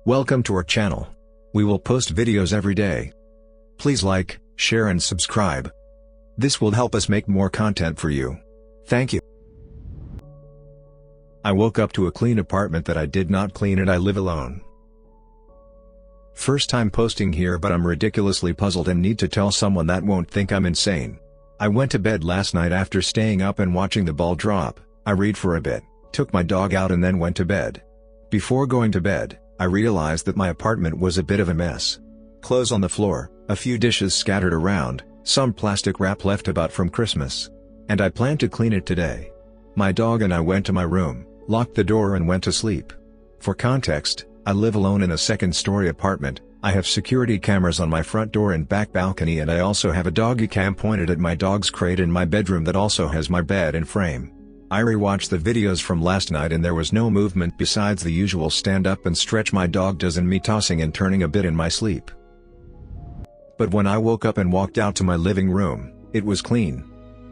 Welcome to our channel. We will post videos every day. Please like, share and subscribe. This will help us make more content for you. Thank you. I woke up to a clean apartment that I did not clean and I live alone. First time posting here, but I'm ridiculously puzzled and need to tell someone that won't think I'm insane. I went to bed last night after staying up and watching the ball drop. I read for a bit, took my dog out and then went to bed. Before going to bed, I realized that my apartment was a bit of a mess. Clothes on the floor, a few dishes scattered around, some plastic wrap left about from Christmas. And I planned to clean it today. My dog and I went to my room, locked the door and went to sleep. For context, I live alone in a second-story apartment. I have security cameras on my front door and back balcony, and I also have a doggy cam pointed at my dog's crate in my bedroom that also has my bed and frame. I rewatched the videos from last night and there was no movement besides the usual stand up and stretch my dog does and me tossing and turning a bit in my sleep. But when I woke up and walked out to my living room, it was clean.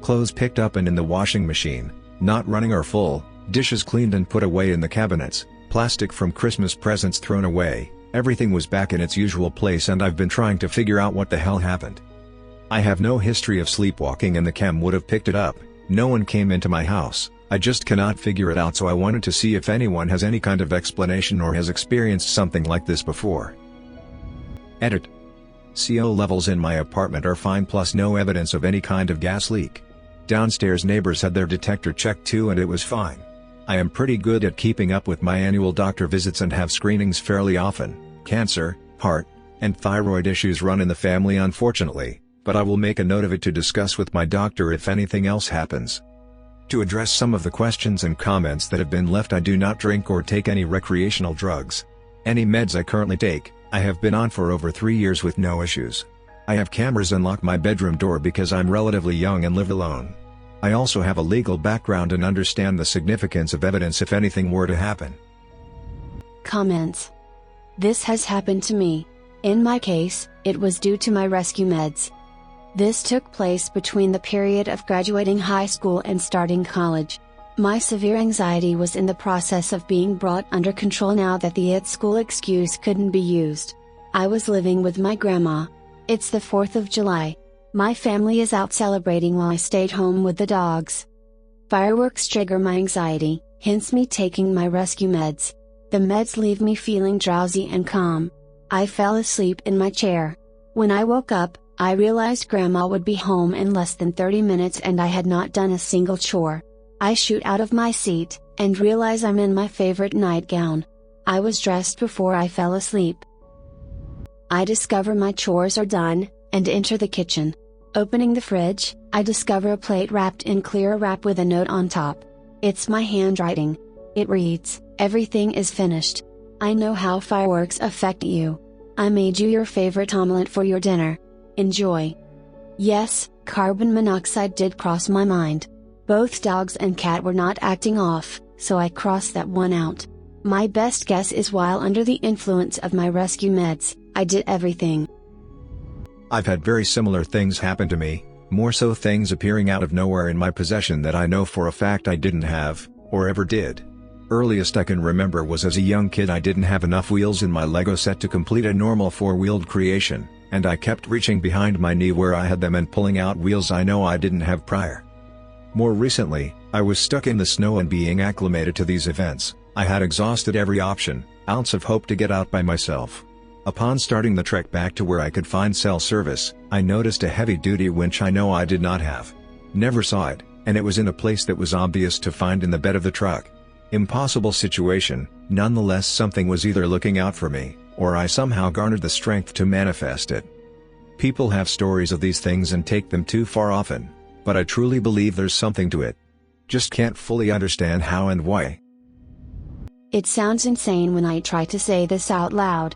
Clothes picked up and in the washing machine, not running or full, dishes cleaned and put away in the cabinets, plastic from Christmas presents thrown away, everything was back in its usual place, and I've been trying to figure out what the hell happened. I have no history of sleepwalking and the cam would have picked it up. No one came into my house. I just cannot figure it out, so I wanted to see if anyone has any kind of explanation or has experienced something like this before. Edit. CO levels in my apartment are fine, plus no evidence of any kind of gas leak. Downstairs neighbors had their detector checked too and it was fine. I am pretty good at keeping up with my annual doctor visits and have screenings fairly often. Cancer, heart, and thyroid issues run in the family unfortunately, but I will make a note of it to discuss with my doctor if anything else happens. To address some of the questions and comments that have been left, I do not drink or take any recreational drugs. Any meds I currently take, I have been on for over 3 years with no issues. I have cameras and lock my bedroom door because I'm relatively young and live alone. I also have a legal background and understand the significance of evidence if anything were to happen. Comments. This has happened to me. In my case, it was due to my rescue meds. This took place between the period of graduating high school and starting college. My severe anxiety was in the process of being brought under control now that the at school excuse couldn't be used. I was living with my grandma. It's the 4th of July. My family is out celebrating while I stayed home with the dogs. Fireworks trigger my anxiety, hence me taking my rescue meds. The meds leave me feeling drowsy and calm. I fell asleep in my chair. When I woke up, I realized Grandma would be home in less than 30 minutes and I had not done a single chore. I shoot out of my seat, and realize I'm in my favorite nightgown. I was dressed before I fell asleep. I discover my chores are done, and enter the kitchen. Opening the fridge, I discover a plate wrapped in clear wrap with a note on top. It's my handwriting. It reads, "Everything is finished. I know how fireworks affect you. I made you your favorite omelet for your dinner. Enjoy." Yes, carbon monoxide did cross my mind. Both dogs and cat were not acting off, so I crossed that one out. My best guess is while under the influence of my rescue meds, I did everything. I've had very similar things happen to me, more so things appearing out of nowhere in my possession that I know for a fact I didn't have, or ever did. Earliest I can remember was as a young kid. I didn't have enough wheels in my Lego set to complete a normal 4-wheeled creation, and I kept reaching behind my knee where I had them and pulling out wheels I know I didn't have prior. More recently, I was stuck in the snow and being acclimated to these events, I had exhausted every ounce of hope to get out by myself. Upon starting the trek back to where I could find cell service, I noticed a heavy-duty winch I know I did not have. Never saw it, and it was in a place that was obvious to find in the bed of the truck. Impossible situation, nonetheless something was either looking out for me, or I somehow garnered the strength to manifest it. People have stories of these things and take them too far often, but I truly believe there's something to it. Just can't fully understand how and why. It sounds insane when I try to say this out loud.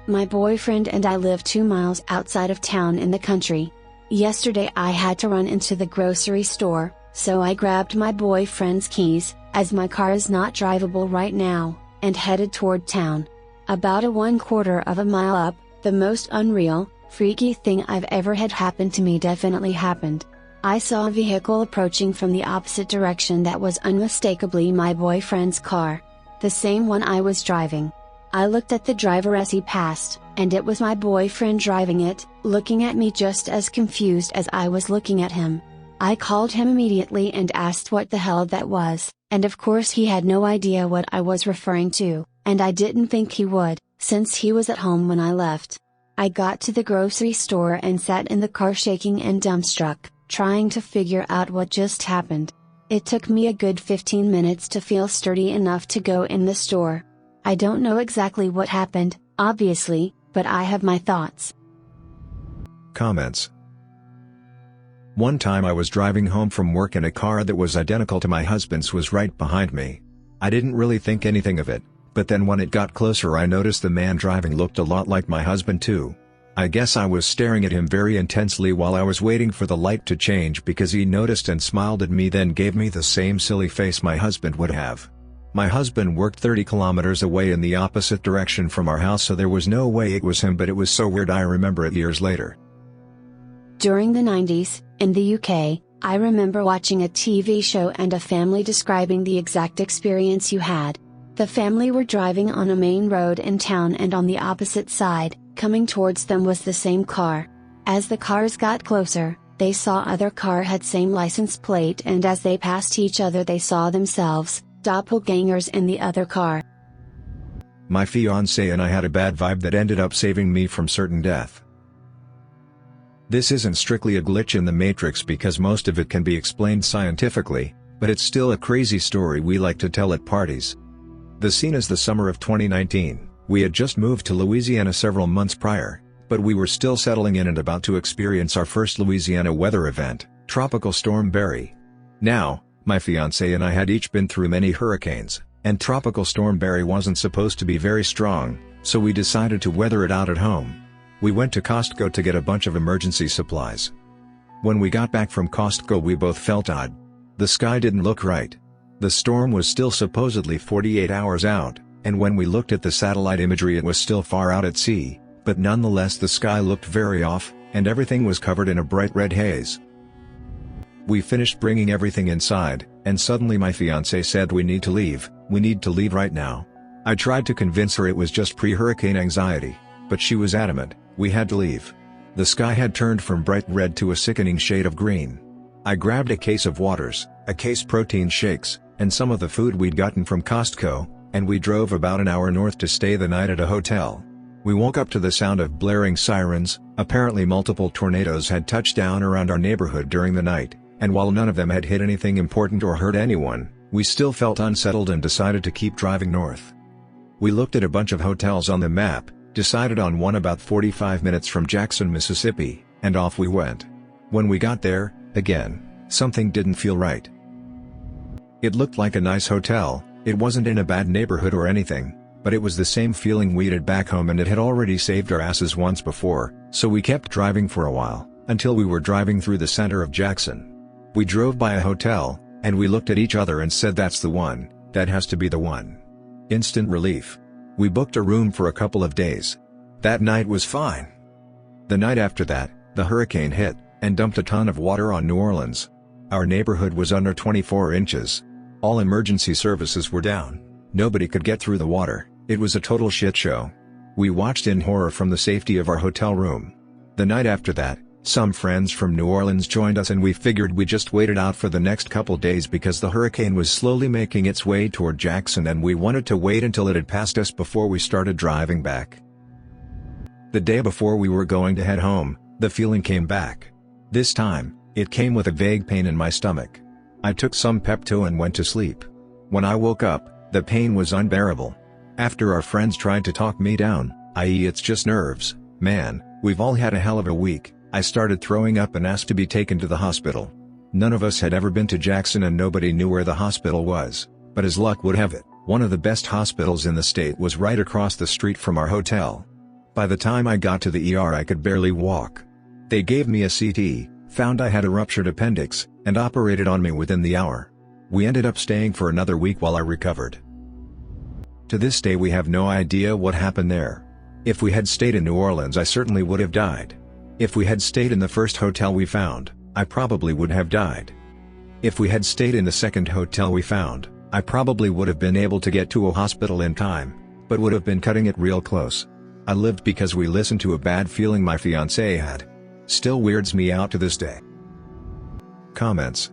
My boyfriend and I live 2 miles outside of town in the country. Yesterday I had to run into the grocery store, so I grabbed my boyfriend's keys, as my car is not drivable right now, and headed toward town. About a 1/4 of a mile up, the most unreal, freaky thing I've ever had happen to me definitely happened. I saw a vehicle approaching from the opposite direction that was unmistakably my boyfriend's car. The same one I was driving. I looked at the driver as he passed, and it was my boyfriend driving it, looking at me just as confused as I was looking at him. I called him immediately and asked what the hell that was, and of course he had no idea what I was referring to, and I didn't think he would, since he was at home when I left. I got to the grocery store and sat in the car shaking and dumbstruck, trying to figure out what just happened. It took me a good 15 minutes to feel sturdy enough to go in the store. I don't know exactly what happened, obviously, but I have my thoughts. Comments. One time I was driving home from work and a car that was identical to my husband's was right behind me. I didn't really think anything of it, but then when it got closer I noticed the man driving looked a lot like my husband too. I guess I was staring at him very intensely while I was waiting for the light to change because he noticed and smiled at me, then gave me the same silly face my husband would have. My husband worked 30 kilometers away in the opposite direction from our house, so there was no way it was him, but it was so weird I remember it years later. During the 90s, in the UK, I remember watching a TV show and a family describing the exact experience you had. The family were driving on a main road in town, and on the opposite side, coming towards them, was the same car. As the cars got closer, they saw other car had same license plate, and as they passed each other they saw themselves, doppelgangers, in the other car. My fiancé and I had a bad vibe that ended up saving me from certain death. This isn't strictly a glitch in the Matrix because most of it can be explained scientifically, but it's still a crazy story we like to tell at parties. The scene is the summer of 2019. We had just moved to Louisiana several months prior, but we were still settling in and about to experience our first Louisiana weather event, Tropical Storm Barry. Now, my fiancé and I had each been through many hurricanes, and Tropical Storm Barry wasn't supposed to be very strong, so we decided to weather it out at home. We went to Costco to get a bunch of emergency supplies. When we got back from Costco we both felt odd. The sky didn't look right. The storm was still supposedly 48 hours out, and when we looked at the satellite imagery it was still far out at sea, but nonetheless the sky looked very off, and everything was covered in a bright red haze. We finished bringing everything inside, and suddenly my fiancé said, we need to leave right now. I tried to convince her it was just pre-hurricane anxiety, but she was adamant, we had to leave. The sky had turned from bright red to a sickening shade of green. I grabbed a case of waters, a case protein shakes, and some of the food we'd gotten from Costco, and we drove about an hour north to stay the night at a hotel. We woke up to the sound of blaring sirens. Apparently multiple tornadoes had touched down around our neighborhood during the night, and while none of them had hit anything important or hurt anyone, we still felt unsettled and decided to keep driving north. We looked at a bunch of hotels on the map, decided on one about 45 minutes from Jackson, Mississippi, and off we went. When we got there, again, something didn't feel right. It looked like a nice hotel, it wasn't in a bad neighborhood or anything, but it was the same feeling we had back home, and it had already saved our asses once before, so we kept driving for a while, until we were driving through the center of Jackson. We drove by a hotel, and we looked at each other and said, that's the one, that has to be the one. Instant relief. We booked a room for a couple of days. That night was fine. The night after that, the hurricane hit, and dumped a ton of water on New Orleans. Our neighborhood was under 24 inches. All emergency services were down. Nobody could get through the water. It was a total shit show. We watched in horror from the safety of our hotel room. The night after that, some friends from New Orleans joined us, and we figured we just waited out for the next couple days because the hurricane was slowly making its way toward Jackson and we wanted to wait until it had passed us before we started driving back. The day before we were going to head home, the feeling came back. This time, it came with a vague pain in my stomach. I took some Pepto and went to sleep. When I woke up, the pain was unbearable. After our friends tried to talk me down, i.e. it's just nerves, man, we've all had a hell of a week, I started throwing up and asked to be taken to the hospital. None of us had ever been to Jackson and nobody knew where the hospital was, but as luck would have it, one of the best hospitals in the state was right across the street from our hotel. By the time I got to the ER I could barely walk. They gave me a CT, found I had a ruptured appendix, and operated on me within the hour. We ended up staying for another week while I recovered. To this day we have no idea what happened there. If we had stayed in New Orleans I certainly would have died. If we had stayed in the first hotel we found, I probably would have died. If we had stayed in the second hotel we found, I probably would have been able to get to a hospital in time, but would have been cutting it real close. I lived because we listened to a bad feeling my fiancé had. Still weirds me out to this day. Comments.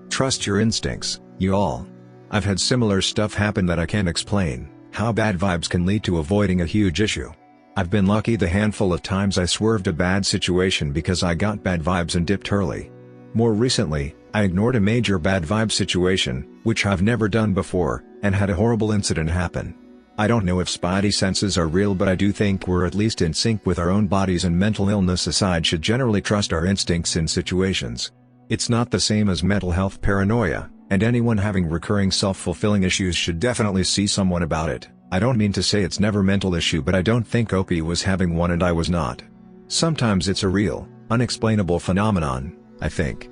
Trust your instincts, you all. I've had similar stuff happen that I can't explain, how bad vibes can lead to avoiding a huge issue. I've been lucky the handful of times I swerved a bad situation because I got bad vibes and dipped early. More recently, I ignored a major bad vibe situation, which I've never done before, and had a horrible incident happen. I don't know if spidey senses are real, but I do think we're at least in sync with our own bodies, and mental illness aside should generally trust our instincts in situations. It's not the same as mental health paranoia, and anyone having recurring self-fulfilling issues should definitely see someone about it. I don't mean to say it's never a mental issue, but I don't think Opie was having one and I was not. Sometimes it's a real, unexplainable phenomenon, I think.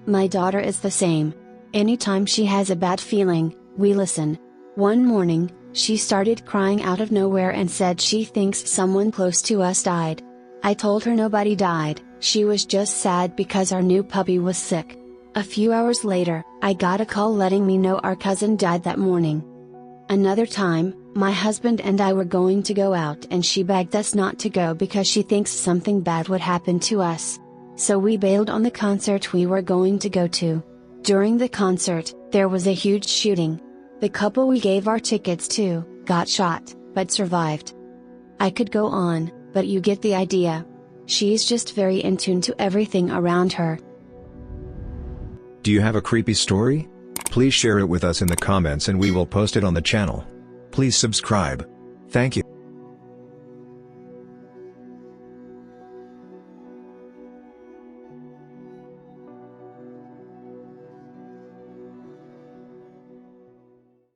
My daughter is the same. Anytime she has a bad feeling, we listen. One morning, she started crying out of nowhere and said she thinks someone close to us died. I told her nobody died, she was just sad because our new puppy was sick. A few hours later, I got a call letting me know our cousin died that morning. Another time, my husband and I were going to go out and she begged us not to go because she thinks something bad would happen to us. So we bailed on the concert we were going to go to. During the concert, there was a huge shooting. The couple we gave our tickets to, got shot, but survived. I could go on, but you get the idea. She's just very in tune to everything around her. Do you have a creepy story? Please share it with us in the comments and we will post it on the channel. Please subscribe. Thank you.